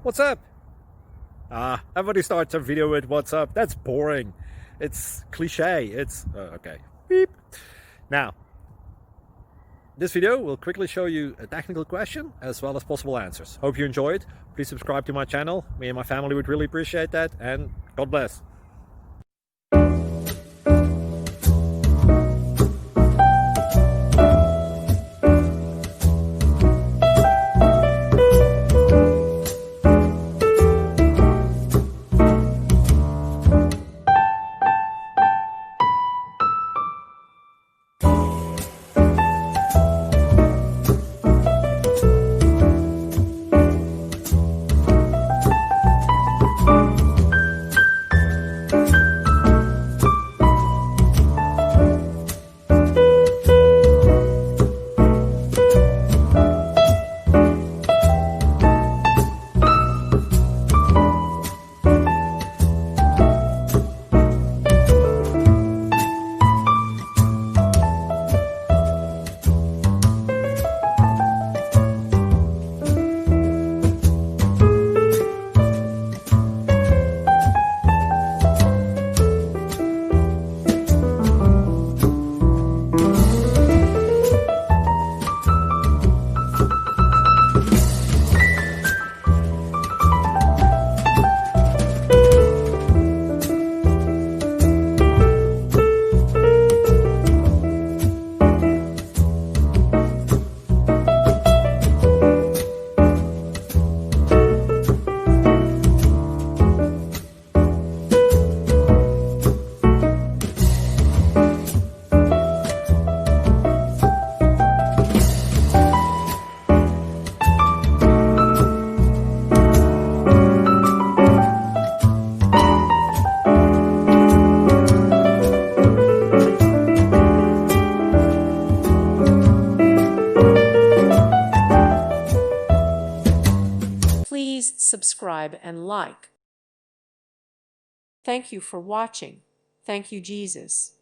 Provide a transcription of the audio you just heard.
What's up? Everybody starts a video with what's up. That's boring. It's cliche. It's okay. Beep. Now, this video will quickly show you a technical question as well as possible answers. Hope you enjoyed. Please subscribe to my channel. Me and my family would really appreciate that, and God bless. Please subscribe and like. Thank you for watching. Thank you, Jesus.